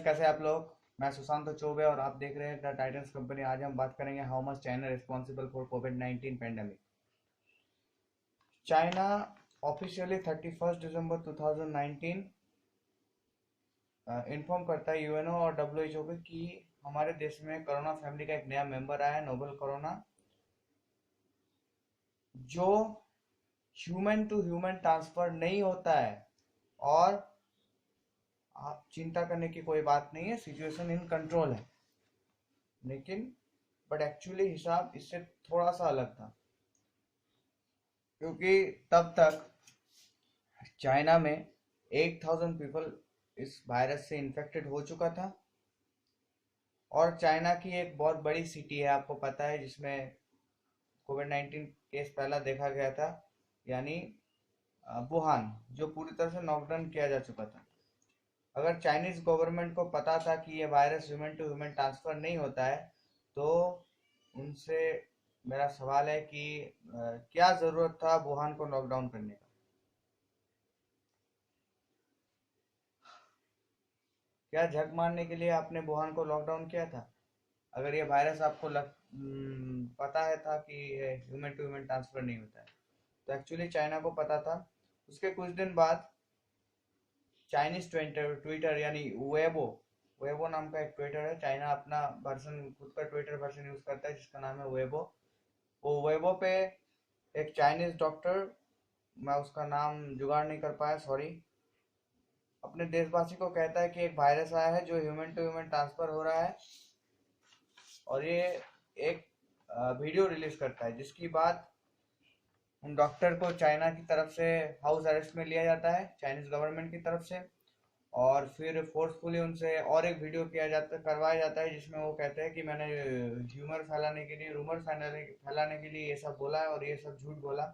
Friends, कैसे हैं आप लोग। मैं सुशांत चौबे और आप देख रहे हैं द टाइटंस कंपनी। आज हम बात करेंगे how much China responsible for covid pandemic. China officially 31 December 2019 inform करता है यूएनओ और डब्ल्यूएचओ को कि हमारे देश में कोरोना फैमिली का एक नया मेंबर आया है, नोवल कोरोना, जो ह्यूमन टू ह्यूमन ट्रांसफर नहीं होता है। और आप चिंता करने की कोई बात नहीं है, सिचुएशन इन कंट्रोल है। लेकिन बट एक्चुअली हिसाब इससे थोड़ा सा अलग था, क्योंकि तब तक चाइना में 8,000 पीपल इस वायरस से इन्फेक्टेड हो चुका था। और चाइना की एक बहुत बड़ी सिटी है, आपको पता है, जिसमें कोविड-19 केस पहला देखा गया था, यानी वुहान, जो पूरी तरह से नॉकडाउन किया जा चुका था। अगर चाइनीज गवर्नमेंट को पता था कि ये virus human to human transfer नहीं होता है, तो उनसे मेरा सवाल है कि क्या जरूरत था वुहान को लॉकडाउन करने का। क्या झक मारने के लिए आपने वुहान को लॉकडाउन किया था? अगर ये वायरस आपको पता है था कि ह्यूमन टू ह्यूमन ट्रांसफर नहीं होता है, तो एक्चुअली चाइना को पता था। उसके कुछ दिन बाद चाइनीज ट्विटर यानी वेबो वेबो नाम का एक ट्विटर है। चाइना अपना वर्जन, खुद का ट्विटर वर्जन यूज करता है जिसका नाम है वेबो। वो वेबो पे एक चाइनीज डॉक्टर, मैं उसका नाम जुगाड़ नहीं कर पाया, सॉरी, अपने देशवासी को कहता है कि एक वायरस आया है जो ह्यूमन टू ह्यूमन ट्रांसफर हो रहा है, और ये एक वीडियो रिलीज करता है, जिसकी बात उन डॉक्टर को चाइना की तरफ से हाउस अरेस्ट में लिया जाता है, चाइनीज गवर्नमेंट की तरफ से। और फिर फोर्सफुली उनसे और एक वीडियो करवाया जाता है, जिसमें वो कहते हैं कि मैंने रूमर फैलाने के लिए ये सब बोला है और ये सब झूठ बोला।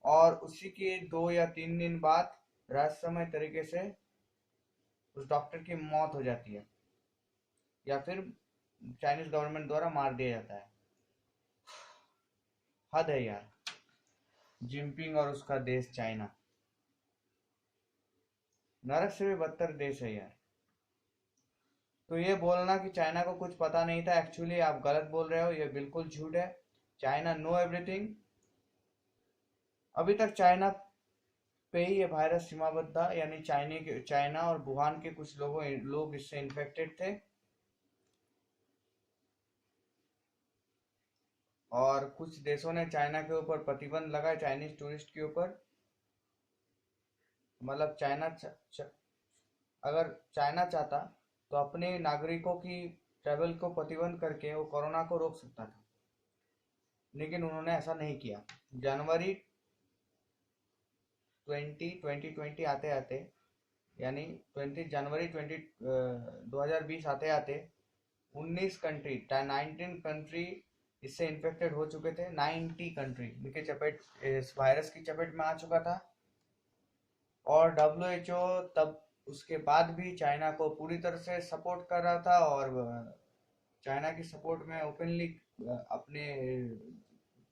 और उसी के 2 या 3 दिन बाद रहस्यमय तरीके से उस डॉक्टर की मौत हो जाती है, या फिर चाइनीज गवर्नमेंट द्वारा मार दिया जाता है। हद है यार, जिनपिंग और उसका देश चाइना नरक से भी बदतर देश है यार। तो ये बोलना कि चाइना को कुछ पता नहीं था, एक्चुअली आप गलत बोल रहे हो, ये बिल्कुल झूठ है। China know everything. अभी तक चाइना पे ही ये वायरस सीमाबद्ध था, यानी चाइना और वुहान के कुछ लोग इससे इन्फेक्टेड थे। और कुछ देशों ने चाइना के ऊपर प्रतिबंध लगाए, चाइनीज टूरिस्ट के ऊपर। मतलब अगर चाइना चाहता तो अपने नागरिकों की ट्रैवल को प्रतिबंध करके वो कोरोना को रोक सकता था, लेकिन उन्होंने ऐसा नहीं किया। जनवरी 2020 आते आते, यानी 20 20 आते आते 19 कंट्री इससे इन्फेक्टेड हो चुके थे। 90 कंट्री इस वायरस की चपेट में आ चुका था। और डब्ल्यूएचओ तब उसके बाद भी चाइना को पूरी तरह से सपोर्ट कर रहा था, और चाइना की सपोर्ट में ओपनली अपने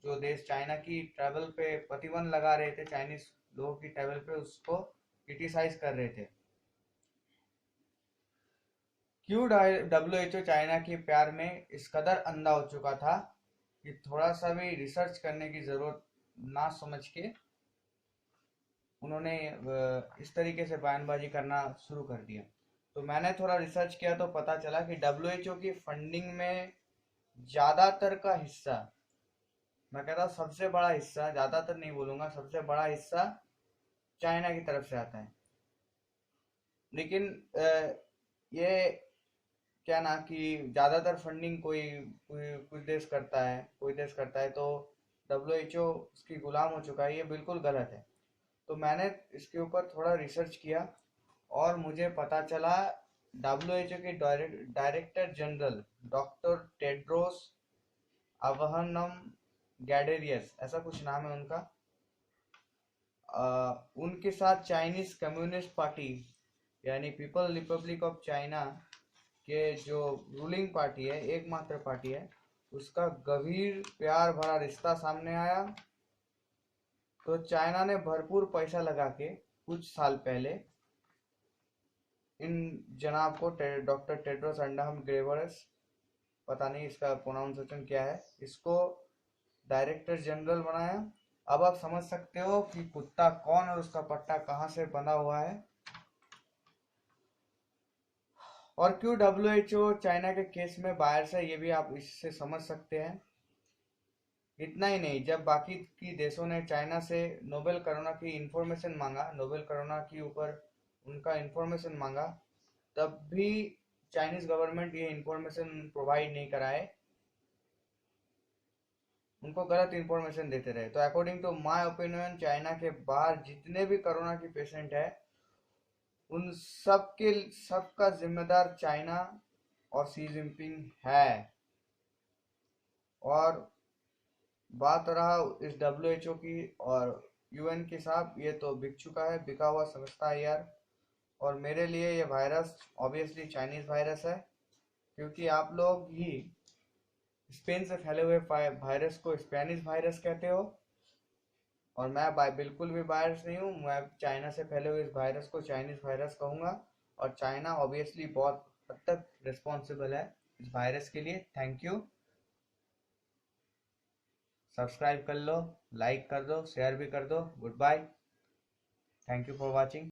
जो देश चाइना की ट्रैवल पे प्रतिबंध लगा रहे थे, चाइनीज लोगों की ट्रैवल पे, उसको क्रिटिसाइज कर रहे थे। क्यों डब्ल्यूएचओ चाइना के प्यार में इस कदर अंधा हो चुका था कि थोड़ा सा भी रिसर्च करने की जरूरत ना समझ के उन्होंने इस तरीके से बयानबाजी करना शुरू कर दिया। तो मैंने थोड़ा रिसर्च किया तो पता चला कि डब्ल्यूएचओ की फंडिंग में ज्यादातर का हिस्सा, मैं कहता हूँ सबसे बड़ा हिस्सा, ज्यादातर नहीं बोलूंगा, सबसे बड़ा हिस्सा चाइना की तरफ से आता है। लेकिन ये क्या ना कि ज्यादातर फंडिंग कुछ देश करता है, कोई देश करता है, तो डब्ल्यूएचओ उसकी गुलाम हो चुका है, ये बिल्कुल गलत है। तो मैंने इसके ऊपर थोड़ा रिसर्च किया और मुझे पता चला डब्ल्यूएचओ के director general doctor Tedros Adhanom Ghebreyesus, ऐसा कुछ नाम है उनका, उनके साथ चाइनीज कम्युनिस्ट पार्टी यानी पीपल रिपब्लिक ऑफ चाइना के जो रूलिंग पार्टी है, एकमात्र पार्टी है, उसका गंभीर प्यार भरा रिश्ता सामने आया। तो चाइना ने भरपूर पैसा लगा के कुछ साल पहले इन जनाब को डॉक्टर टेड्रोस अडहानोम गेब्रेयेसस, पता नहीं इसका प्रोनाउंसिएशन क्या है, इसको डायरेक्टर जनरल बनाया। अब आप समझ सकते हो कि कुत्ता कौन और उसका पट्टा कहां से बंधा हुआ है, और क्यों WHO चाइना के केस में बायर्स है, ये भी आप इससे समझ सकते हैं। इतना ही नहीं, जब बाकी की देशों ने चाइना से नोवेल कोरोना की इंफॉर्मेशन मांगा, नोवेल कोरोना के ऊपर उनका इंफॉर्मेशन मांगा, तब भी चाइनीज गवर्नमेंट ये इंफॉर्मेशन प्रोवाइड नहीं कराए, उनको गलत इंफॉर्मेशन देते रहे। तो according to my opinion, China के बाहर जितने भी कोरोना की पेशेंट है, उन सबका जिम्मेदार चाइना और शी जिनपिंग है। और बात रहा इस WHO की और UN की, साहब ये तो बिक चुका है, बिका हुआ संस्था है यार। और मेरे लिए ये वायरस ऑब्वियसली चाइनीज वायरस है, क्योंकि आप लोग ही स्पेन से फैले हुए वायरस को स्पेनिश वायरस कहते हो, और मैं बिल्कुल भी वायरस नहीं हूँ, मैं चाइना से फैले हुए इस वायरस को चाइनीज वायरस कहूँगा। और चाइना ऑब्वियसली बहुत हद तक रिस्पॉन्सिबल है इस वायरस के लिए। थैंक यू, सब्सक्राइब कर लो, लाइक कर दो, शेयर भी कर दो। Good bye, thank you for watching.